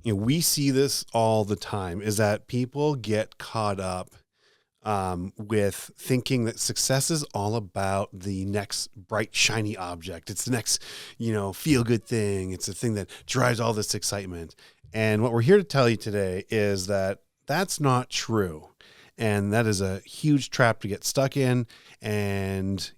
we see this all the time, is that people get caught up with thinking that success is all about the next bright, shiny object. It's the next, feel good thing. It's the thing that drives all this excitement. And what we're here to tell you today is that that's not true. And that is a huge trap to get stuck in. And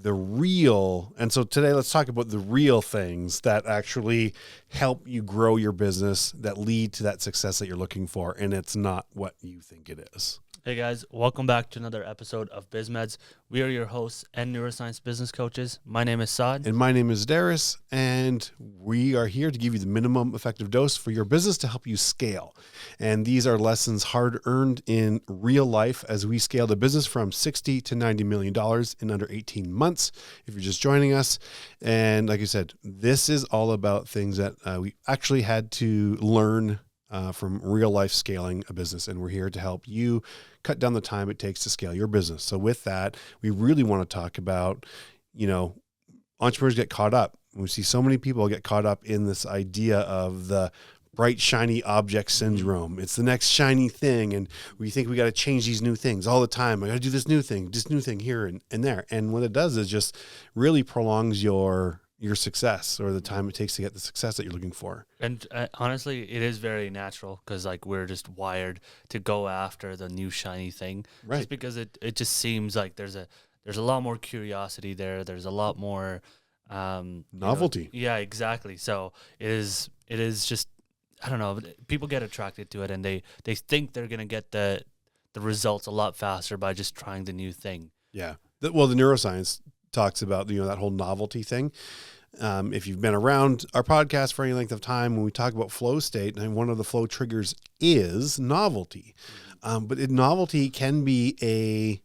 so today let's talk about the real things that actually help you grow your business, that lead to that success that you're looking for. And it's not what you think it is. Hey guys, welcome back to another episode of BizMeds. We are your hosts and neuroscience business coaches. My name is Saad. And my name is Darius, and we are here to give you the minimum effective dose for your business to help you scale. And these are lessons hard earned in real life as we scaled a business from $60 to $90 million in under 18 months, if you're just joining us. And like I said, this is all about things that we actually had to learn from real life scaling a business. And we're here to help you cut down the time it takes to scale your business. So with that, we really want to talk about, entrepreneurs get caught up. We see so many people get caught up in this idea of the bright, shiny object syndrome. It's the next shiny thing. And we think we got to change these new things all the time. I got to do this new thing here and there. And what it does is just really prolongs your success, or the time it takes to get the success that you're looking for. And honestly, it is very natural because we're just wired to go after the new shiny thing, right? Just because it just seems like there's a lot more curiosity there. There's a lot more novelty. Yeah, exactly. So it is just, I don't know. People get attracted to it, and they think they're gonna get the results a lot faster by just trying the new thing. Yeah. The neuroscience talks about that whole novelty thing. If you've been around our podcast for any length of time, when we talk about flow state, and one of the flow triggers is novelty. But novelty can be a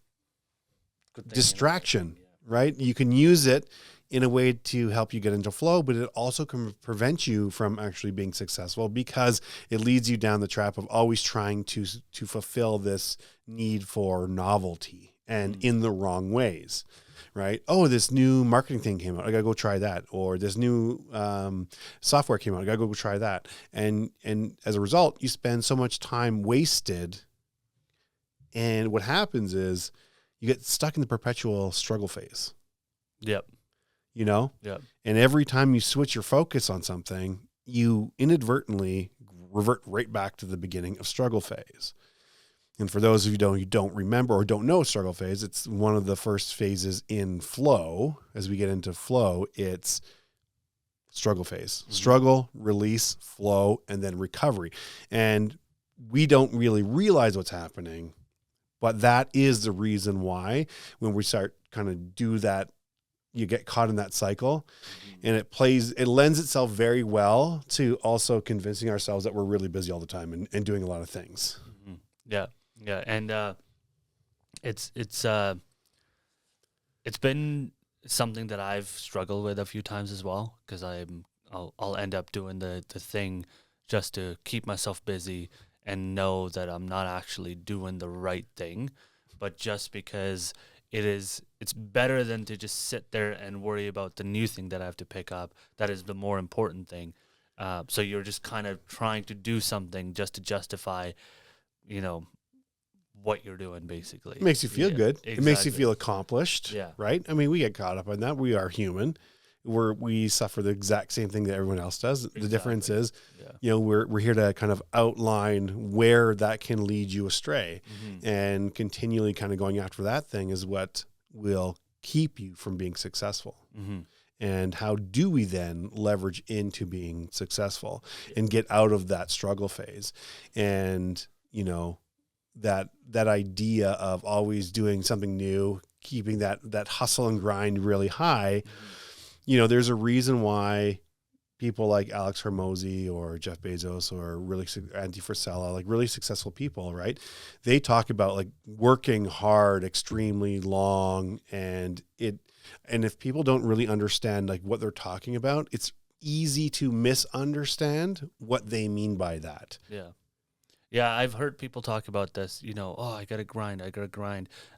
distraction, right? You can use it in a way to help you get into flow, but it also can prevent you from actually being successful because it leads you down the trap of always trying to fulfill this need for novelty and in the wrong ways. Right? Oh, this new marketing thing came out. I got to go try that. Or this new software came out. I got to go try that. And as a result, you spend so much time wasted. And what happens is you get stuck in the perpetual struggle phase. Yep. Yep. And every time you switch your focus on something, you inadvertently revert right back to the beginning of struggle phase. And for those of you who don't remember or don't know struggle phase, it's one of the first phases in flow. As we get into flow, it's struggle phase. Mm-hmm. Struggle, release, flow, and then recovery. And we don't really realize what's happening, but that is the reason why when we start kind of do that, you get caught in that cycle. And it lends itself very well to also convincing ourselves that we're really busy all the time and doing a lot of things. Mm-hmm. Yeah. Yeah, and it's been something that I've struggled with a few times as well, because I'll end up doing the thing just to keep myself busy and know that I'm not actually doing the right thing, but just because it's better than to just sit there and worry about the new thing that I have to pick up. That is the more important thing. So you're just kind of trying to do something just to justify, what you're doing, basically. It makes you feel good. Exactly. It makes you feel accomplished. Yeah. Right? I mean, we get caught up on that. We are human. We suffer the exact same thing that everyone else does. Exactly. The difference is, we're here to kind of outline where that can lead you astray, and continually kind of going after that thing is what will keep you from being successful. Mm-hmm. And how do we then leverage into being successful and get out of that struggle phase? And, that idea of always doing something new, keeping that hustle and grind really high, there's a reason why people like Alex Hormozi or Jeff Bezos or really Andy Frisella, like really successful people, right? They talk about like working hard, extremely long, and if people don't really understand like what they're talking about, it's easy to misunderstand what they mean by that. Yeah. Yeah, I've heard people talk about this, I got to grind.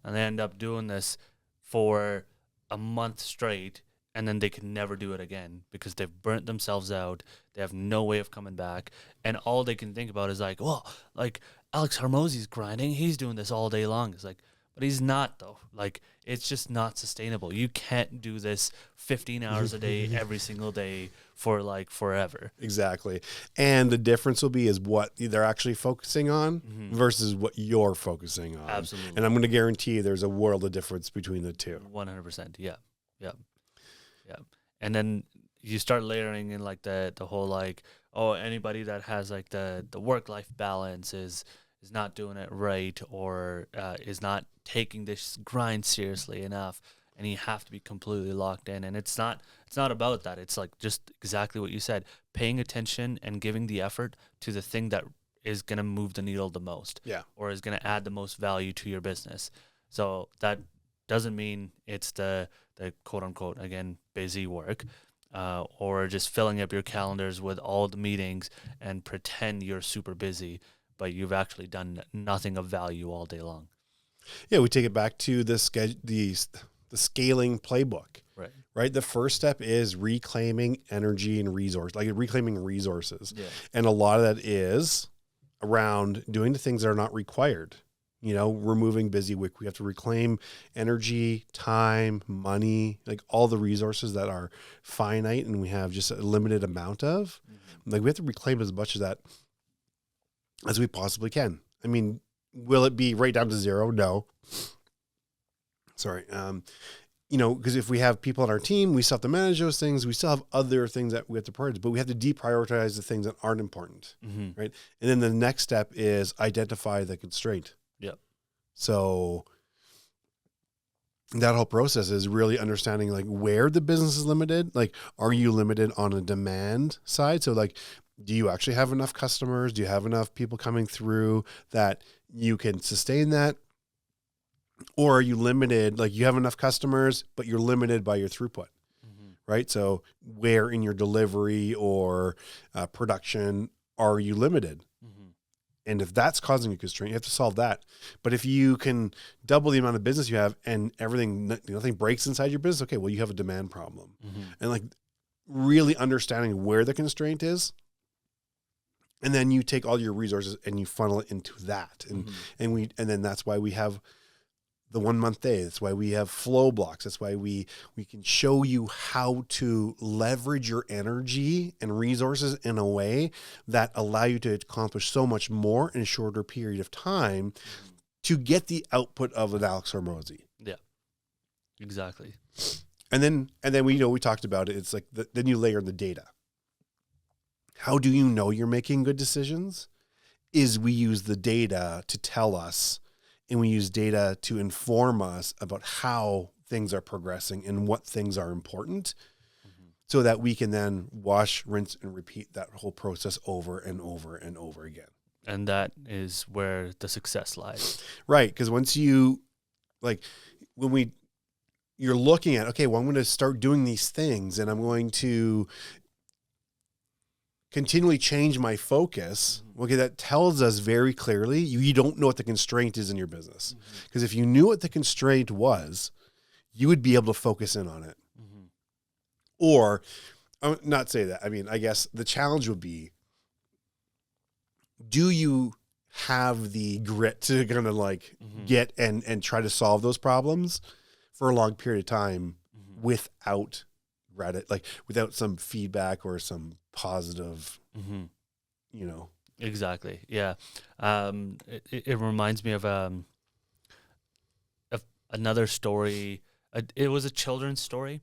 And they end up doing this for a month straight, and then they can never do it again because they've burnt themselves out. They have no way of coming back. And all they can think about is like, well, like Alex Hormozi's grinding. He's doing this all day long. It's like, but he's not though. Like, it's just not sustainable. You can't do this 15 hours a day, every single day for like forever. Exactly. And the difference will be is what they're actually focusing on versus what you're focusing on. Absolutely. And I'm going to guarantee there's a world of difference between the two. 100%. Yeah. And then you start layering in like the whole like, oh, anybody that has like the work-life balance is not doing it right, or is not taking this grind seriously enough, and you have to be completely locked in. And it's not about that. It's like just exactly what you said, paying attention and giving the effort to the thing that is going to move the needle the most, or is going to add the most value to your business. So that doesn't mean it's the quote unquote, again, busy work, or just filling up your calendars with all the meetings and pretend you're super busy, but you've actually done nothing of value all day long. Yeah, we take it back to the scaling playbook. Right. The first step is reclaiming energy and resource, like reclaiming resources. Yeah. And a lot of that is around doing the things that are not required. Removing busy work. We have to reclaim energy, time, money, like all the resources that are finite and we have just a limited amount of. Like we have to reclaim as much of that as we possibly can. I mean, will it be right down to zero? No. Sorry. Because if we have people on our team, we still have to manage those things. We still have other things that we have to prioritize, but we have to deprioritize the things that aren't important. Right. And then the next step is identify the constraint. Yep. So that whole process is really understanding like where the business is limited. Like, are you limited on a demand side? So like, do you actually have enough customers? Do you have enough people coming through that you can sustain that? Or are you limited? Like you have enough customers, but you're limited by your throughput, right? So where in your delivery or production are you limited? And if that's causing a constraint, you have to solve that. But if you can double the amount of business you have and nothing breaks inside your business, okay, well, you have a demand problem. And like really understanding where the constraint is. And then you take all your resources and you funnel it into that. And then that's why we have the 1 month day. That's why we have flow blocks. That's why we can show you how to leverage your energy and resources in a way that allow you to accomplish so much more in a shorter period of time to get the output of an Alex Hormozi. Yeah, exactly. And then we talked about it. It's like then you layer in the data. How do you know you're making good decisions? Is we use the data to tell us, and we use data to inform us about how things are progressing and what things are important, so that we can then wash, rinse, and repeat that whole process over and over and over again. And that is where the success lies. Right, because once you're looking at, okay, well, I'm going to start doing these things and I'm going to continually change my focus. Okay, that tells us very clearly you don't know what the constraint is in your business. Because if you knew what the constraint was, you would be able to focus in on it. Or, not say that. I mean, I guess the challenge would be, do you have the grit to kind of like get and try to solve those problems for a long period of time without without some feedback or some positive, Exactly. Yeah. It reminds me of another story. It was a children's story,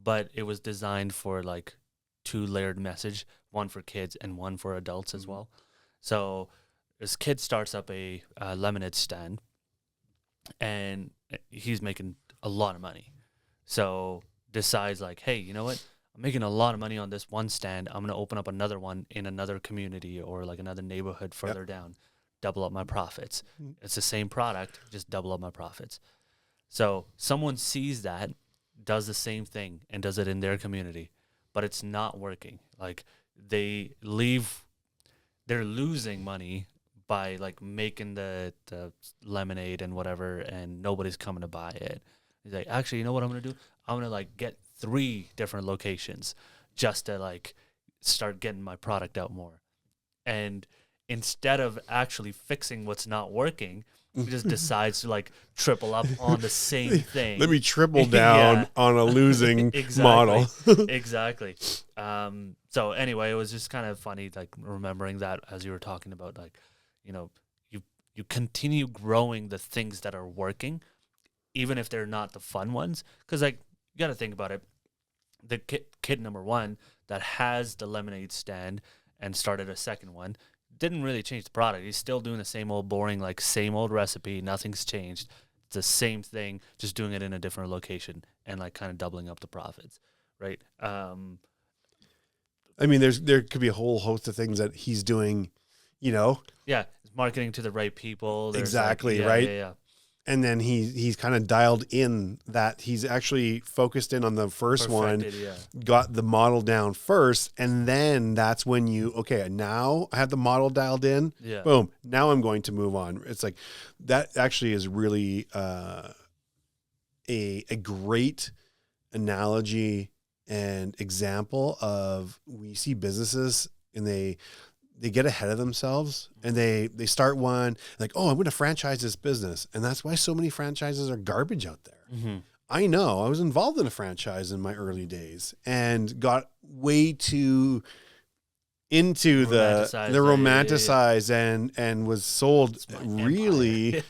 but it was designed for like 2-layered message, one for kids and one for adults as well. So this kid starts up a lemonade stand, and he's making a lot of money. So decides like, hey, you know what? I'm making a lot of money on this one stand. I'm going to open up another one in another community or like another neighborhood further down, double up my profits. It's the same product, just double up my profits. So someone sees that, does the same thing, and does it in their community, but it's not working. Like they're losing money by like making the lemonade and whatever, and nobody's coming to buy it. He's like, actually, you know what I'm going to do? I'm going to like get 3 different locations just to like start getting my product out more. And instead of actually fixing what's not working, he just decides to like triple up on the same thing. Let me triple down on a losing model. Exactly. So anyway, it was just kind of funny, like remembering that as you were talking about, like, you know, you continue growing the things that are working, even if they're not the fun ones. Because like you got to think about it. The kid number 1 that has the lemonade stand and started a second one didn't really change the product. He's still doing the same old boring, like same old recipe. Nothing's changed. It's the same thing, just doing it in a different location and like kind of doubling up the profits, right? I mean, there could be a whole host of things that he's doing, you know. Yeah, marketing to the right people. There's exactly, like, right? Yeah. And then he's kind of dialed in that he's actually focused in on the first one, got the model down first, and then that's when okay, now I have the model dialed in, boom, now I'm going to move on. It's like, that actually is really a great analogy and example of, we see businesses and they get ahead of themselves and they start one like, oh, I'm going to franchise this business. And that's why so many franchises are garbage out there. Mm-hmm. I know I was involved in a franchise in my early days and got way too into the romanticized and was sold really,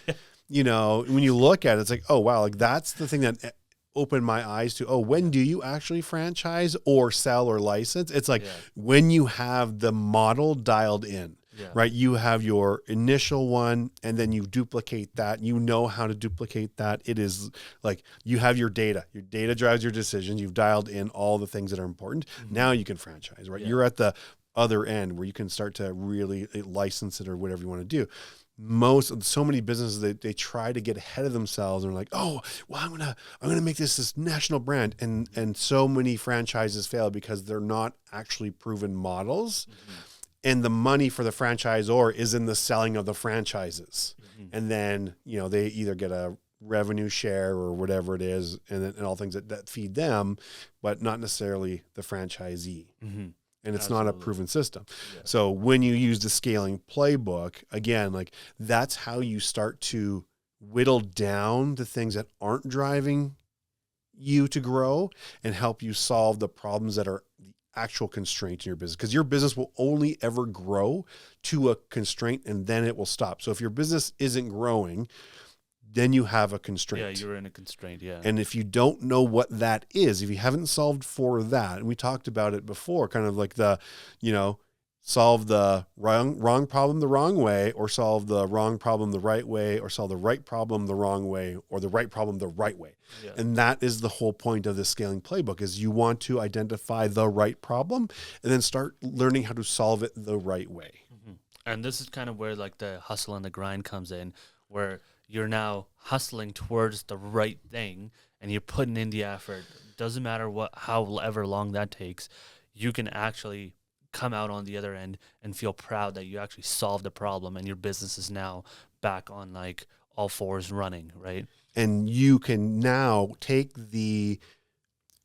you know, when you look at it, it's like, oh, wow, like that's the thing that opened my eyes to, oh, when do you actually franchise or sell or license? It's like when you have the model dialed in, right? You have your initial one and then you duplicate that. You know how to duplicate that. It is like you have your data. Your data drives your decisions. You've dialed in all the things that are important. Mm-hmm. Now you can franchise, right? Yeah. You're at the other end where you can start to really license it or whatever you want to do. So many businesses, they try to get ahead of themselves and are like, oh, well, I'm gonna make this national brand, and so many franchises fail because they're not actually proven models, and the money for the franchisor is in the selling of the franchises, and then they either get a revenue share or whatever it is, and all things that feed them, but not necessarily the franchisee. Mm-hmm. And it's not a proven system. Yeah. So when you use the scaling playbook, again, like that's how you start to whittle down the things that aren't driving you to grow and help you solve the problems that are the actual constraint in your business. Because your business will only ever grow to a constraint and then it will stop. So if your business isn't growing, then you have a constraint. Yeah, you're in a constraint, yeah. And if you don't know what that is, if you haven't solved for that, and we talked about it before, kind of like the, solve the wrong problem the wrong way, or solve the wrong problem the right way, or solve the right problem the wrong way, or the right problem the right way. Yeah. And that is the whole point of the scaling playbook, is you want to identify the right problem and then start learning how to solve it the right way. Mm-hmm. And this is kind of where like the hustle and the grind comes in, where you're now hustling towards the right thing and you're putting in the effort. Doesn't matter however long that takes, you can actually come out on the other end and feel proud that you actually solved the problem and your business is now back on like all fours running, right? And you can now take the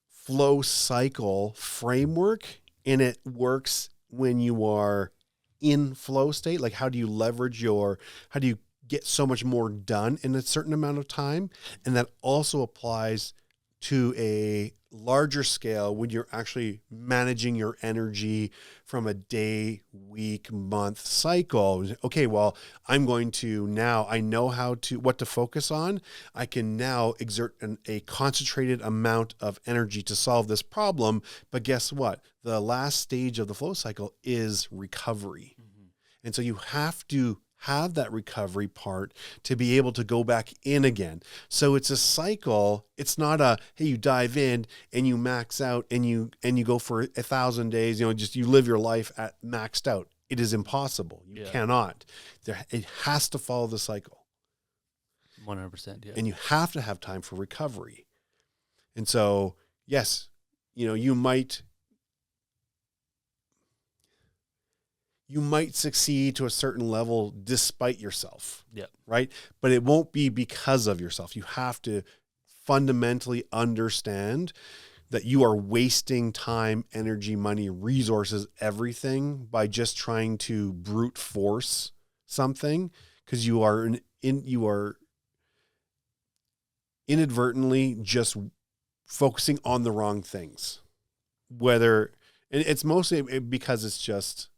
flow cycle framework, and it works when you are in flow state. Like, how do you get so much more done in a certain amount of time? And that also applies to a larger scale when you're actually managing your energy from a day, week, month cycle. Okay, well, I'm going to now, I know what to focus on. I can now exert a concentrated amount of energy to solve this problem. But guess what? The last stage of the flow cycle is recovery. Mm-hmm. And so you have to have that recovery part to be able to go back in again. So it's a cycle. It's not hey, you dive in and you max out and you go for 1,000 days, just you live your life at maxed out. It is impossible. You cannot. It has to follow the cycle. 100%, yeah. And you have to have time for recovery. And so, yes, you might succeed to a certain level despite yourself. Yeah. Right. But it won't be because of yourself. You have to fundamentally understand that you are wasting time, energy, money, resources, everything by just trying to brute force something, because you are inadvertently just focusing on the wrong things. And it's mostly because it's just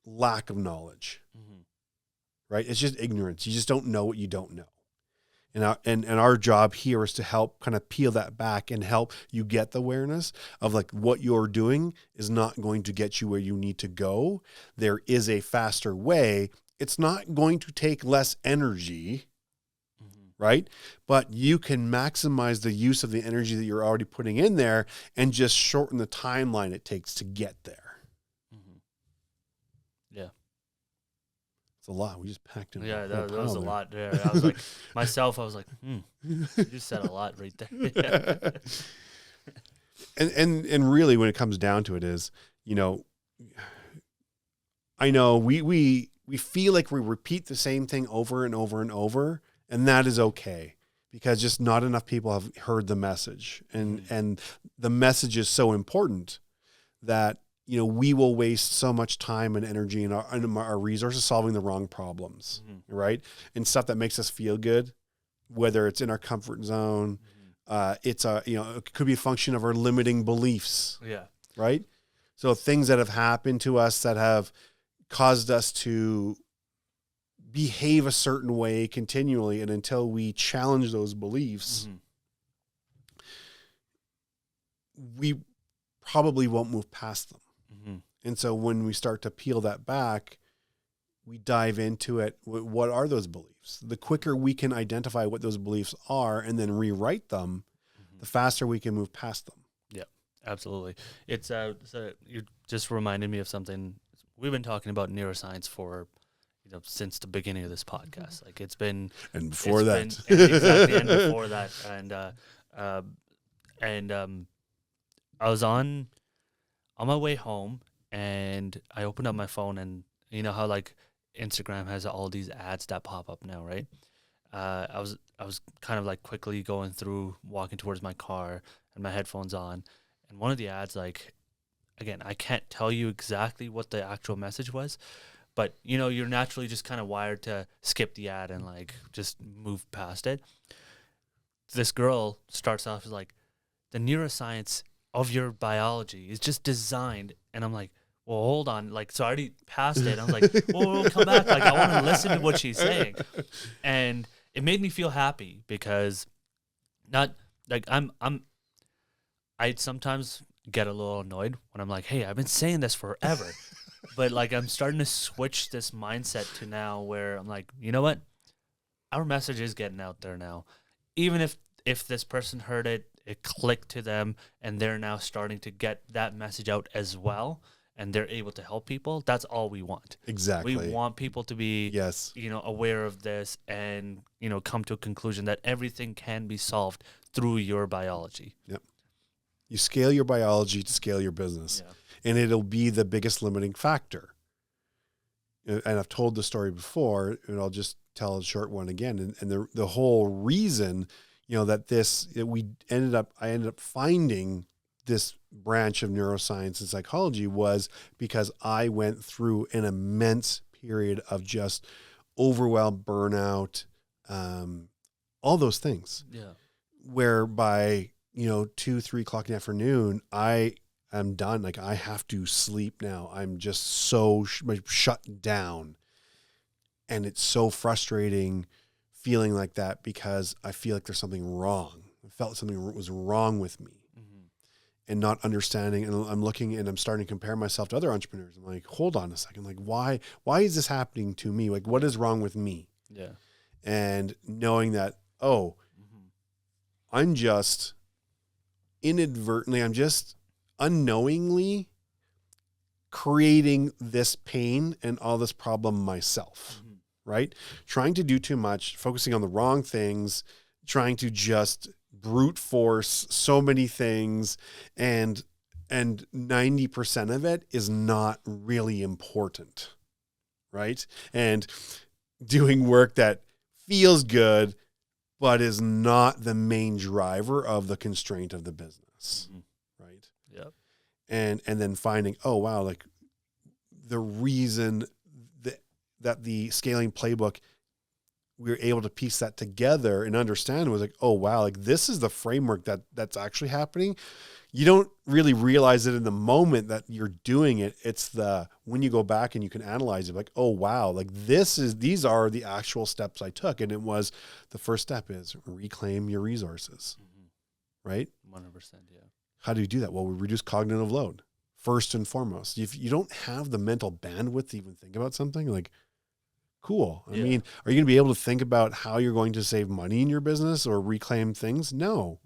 lack of knowledge, right? It's just ignorance. You just don't know what you don't know. And our job here is to help kind of peel that back and help you get the awareness of like what you're doing is not going to get you where you need to go. There is a faster way. It's not going to take less energy, right? But you can maximize the use of the energy that you're already putting in there and just shorten the timeline it takes to get there. Yeah. It's a lot. We just packed in. Yeah, that was a lot there. I was like, you just said a lot right there. And really when it comes down to it is, I know we feel like we repeat the same thing over and over and over, and that is okay, because just not enough people have heard the message, and the message is so important that we will waste so much time and energy and our resources solving the wrong problems, right? And stuff that makes us feel good, whether it's in our comfort zone, it's it could be a function of our limiting beliefs, right? So things that have happened to us that have caused us to behave a certain way continually, and until we challenge those beliefs, we probably won't move past them. And so when we start to peel that back, we dive into it. What are those beliefs? The quicker we can identify what those beliefs are and then rewrite them, the faster we can move past them. Yeah, absolutely. It's so you just reminded me of something. We've been talking about neuroscience for since the beginning of this podcast. Like it's been, and before that, exactly, and before that, and I was on my way home, and I opened up my phone, and you know how like Instagram has all these ads that pop up now, right? I was kind of like quickly going through, walking towards my car, and my headphones on, and one of the ads, like, again, I can't tell you exactly what the actual message was, but you're naturally just kind of wired to skip the ad and like just move past it. This girl starts off as like, the neuroscience of your biology is just designed, and I'm like, well, hold on, like, so I already passed it. I was like, well, we'll come back, like, I want to listen to what she's saying. And it made me feel happy, because not like I sometimes get a little annoyed when I'm like, hey, I've been saying this forever. But like I'm starting to switch this mindset to now where I'm like, you know what? Our message is getting out there now. Even if this person heard it, it clicked to them, and they're now starting to get that message out as well, and they're able to help people. That's all we want. Exactly. We want people to be, aware of this, and, come to a conclusion that everything can be solved through your biology. Yep. You scale your biology to scale your business, and it'll be the biggest limiting factor. And I've told the story before, and I'll just tell a short one again. And the whole reason, I ended up finding this branch of neuroscience and psychology was because I went through an immense period of just overwhelm, burnout, all those things. Yeah. Where by 2-3 o'clock in the afternoon, I am done. Like, I have to sleep now. I'm just so shut down. And it's so frustrating feeling like that, because I feel like there's something wrong. I felt something was wrong with me, and not understanding. And I'm looking, and I'm starting to compare myself to other entrepreneurs. I'm like, hold on a second. Like, why is this happening to me? Like, what is wrong with me? Yeah. And knowing that, I'm just unknowingly creating this pain and all this problem myself, right? Trying to do too much, focusing on the wrong things, trying to just brute force so many things, and 90% of it is not really important, right? And doing work that feels good, but is not the main driver of the constraint of the business. and then finding, oh wow, like the reason that the scaling playbook, we were able to piece that together and understand was like, oh wow, like this is the framework that's actually happening. You don't really realize it in the moment that you're doing it. It's when you go back and you can analyze it, like, oh wow, like these are the actual steps I took. And it was, the first step is reclaim your resources, right? 100%. Yeah. How do you do that? Well, we reduce cognitive load first and foremost. If you don't have the mental bandwidth to even think about something, like, cool. I mean, are you going to be able to think about how you're going to save money in your business or reclaim things? No.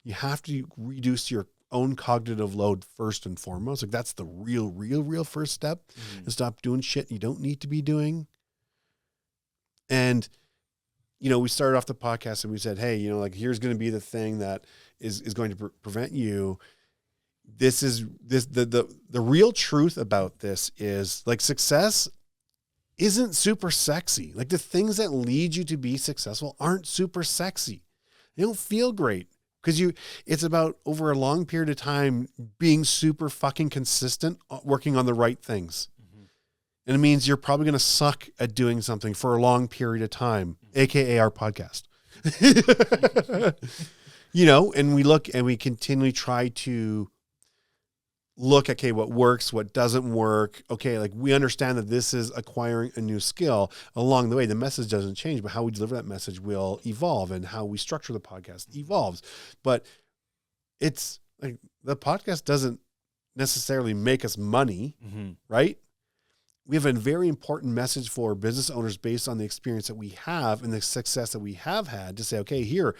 You have to reduce your own cognitive load first and foremost. Like that's the real first step, and stop doing shit you don't need to be doing. And, we started off the podcast and we said, hey, like here's going to be the thing that is going to prevent you. The real truth about this is like success isn't super sexy. Like the things that lead you to be successful aren't super sexy. They don't feel great because it's about over a long period of time being super fucking consistent, working on the right things. And it means you're probably going to suck at doing something for a long period of time, AKA our podcast. And we look and we continually try to look, okay, what works, what doesn't work. Okay, like we understand that this is acquiring a new skill. Along the way, the message doesn't change, but how we deliver that message will evolve, and how we structure the podcast evolves. But it's like the podcast doesn't necessarily make us money, right? We have a very important message for business owners based on the experience that we have and the success that we have had to say, okay, here,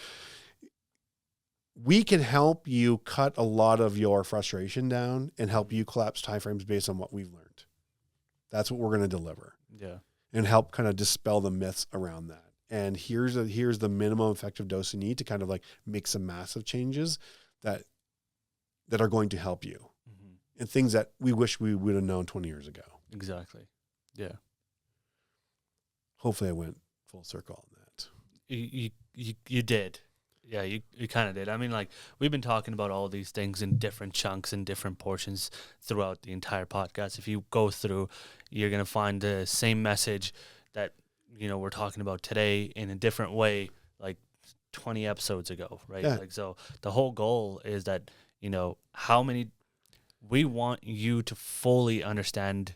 we can help you cut a lot of your frustration down and help you collapse timeframes based on what we've learned. That's what we're going to deliver. Yeah. And help kind of dispel the myths around that. And here's the minimum effective dose you need to kind of like make some massive changes that are going to help you, and things that we wish we would have known 20 years ago. Exactly. Yeah. Hopefully I went full circle on that. You did. Yeah, you kind of did. I mean, like, we've been talking about all these things in different chunks and different portions throughout the entire podcast. If you go through, you're going to find the same message that, we're talking about today in a different way, like 20 episodes ago, right? Yeah. Like, so the whole goal is that, we want you to fully understand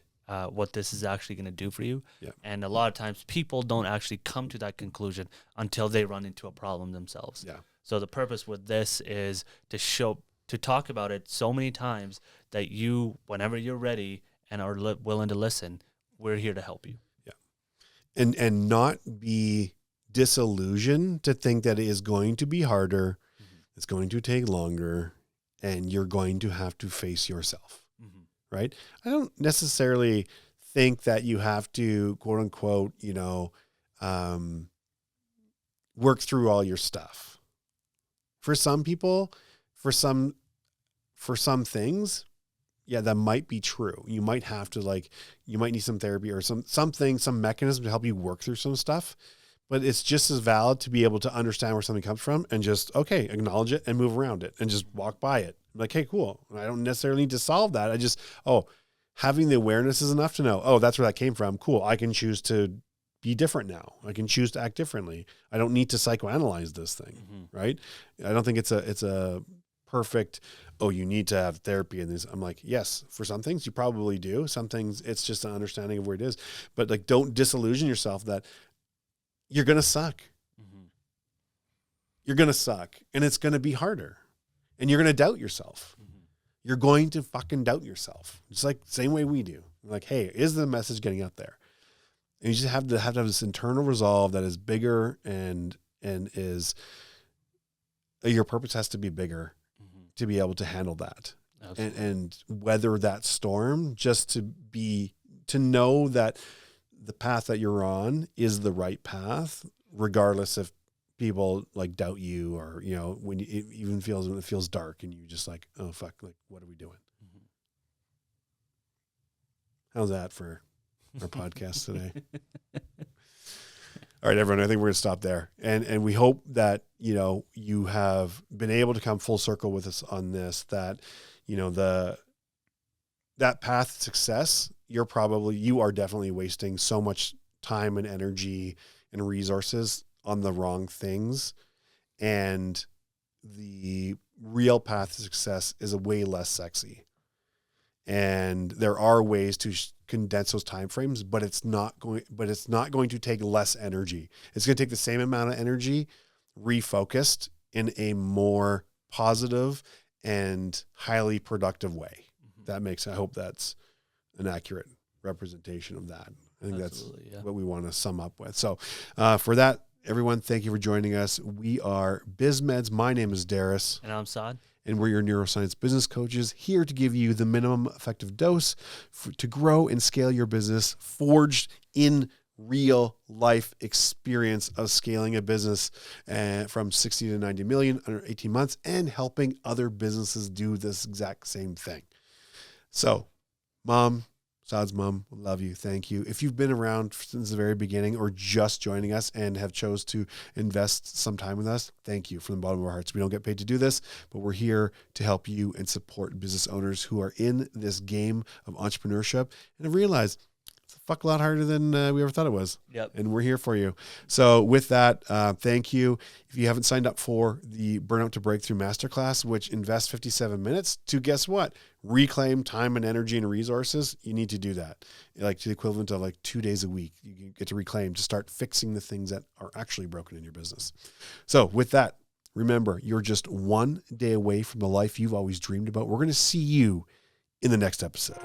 what this is actually going to do for you. Yeah. And a lot of times people don't actually come to that conclusion until they run into a problem themselves. Yeah. So the purpose with this is to talk about it so many times that you, whenever you're ready and are willing to listen, we're here to help you. Yeah. And not be disillusioned to think that it is going to be harder. It's going to take longer, and you're going to have to face yourself. Right? I don't necessarily think that you have to, quote unquote, work through all your stuff. For some people, for some things, yeah, that might be true. You might have to you might need some therapy or some mechanism to help you work through some stuff. But it's just as valid to be able to understand where something comes from and just, okay, acknowledge it and move around it and just walk by it. Like, hey, cool. I don't necessarily need to solve that. I just, having the awareness is enough to know, that's where that came from. Cool. I can choose to be different now. I can choose to act differently. I don't need to psychoanalyze this thing. Right. I don't think it's a perfect, you need to have therapy and this. I'm like, yes, for some things you probably do. Some things it's just an understanding of where it is, but like, don't disillusion yourself that you're going to suck. You're going to suck, and it's going to be harder, and you're going to doubt yourself. You're going to fucking doubt yourself. Just like same way we do. Like, hey, is the message getting out there? And you just have to have this internal resolve that is bigger and is your purpose has to be bigger to be able to handle that. And weather that storm, just to know that the path that you're on is the right path, regardless if people like doubt you or, when it even feels dark and you just like, oh fuck, like what are we doing? How's that for our podcast today? All right, everyone, I think we're going to stop there. And we hope that, you have been able to come full circle with us on this, that, that path to success, you are definitely wasting so much time and energy and resources on the wrong things. And the real path to success is a way less sexy. And there are ways to condense those time frames, but it's not going to take less energy. It's going to take the same amount of energy refocused in a more positive and highly productive way. I hope that's an accurate representation of that. I think Absolutely, that's what we want to sum up with. So for that, everyone, thank you for joining us. We are BizMeds. My name is Darius. And I'm Saad. And we're your neuroscience business coaches, here to give you the minimum effective dose to grow and scale your business, forged in real life experience of scaling a business from 60 to 90 million under 18 months and helping other businesses do this exact same thing. So, Mom, Saad's mom, love you. Thank you. If you've been around since the very beginning or just joining us and have chose to invest some time with us, thank you from the bottom of our hearts. We don't get paid to do this, but we're here to help you and support business owners who are in this game of entrepreneurship and have realized it's a fuck a lot harder than we ever thought it was. Yep. And we're here for you. So with that, thank you. If you haven't signed up for the Burnout to Breakthrough Masterclass, which invests 57 minutes to, guess what? Reclaim time and energy and resources, you need to do that. Like the equivalent of like 2 days a week, you get to reclaim to start fixing the things that are actually broken in your business. So with that, remember, you're just one day away from the life you've always dreamed about. We're going to see you in the next episode.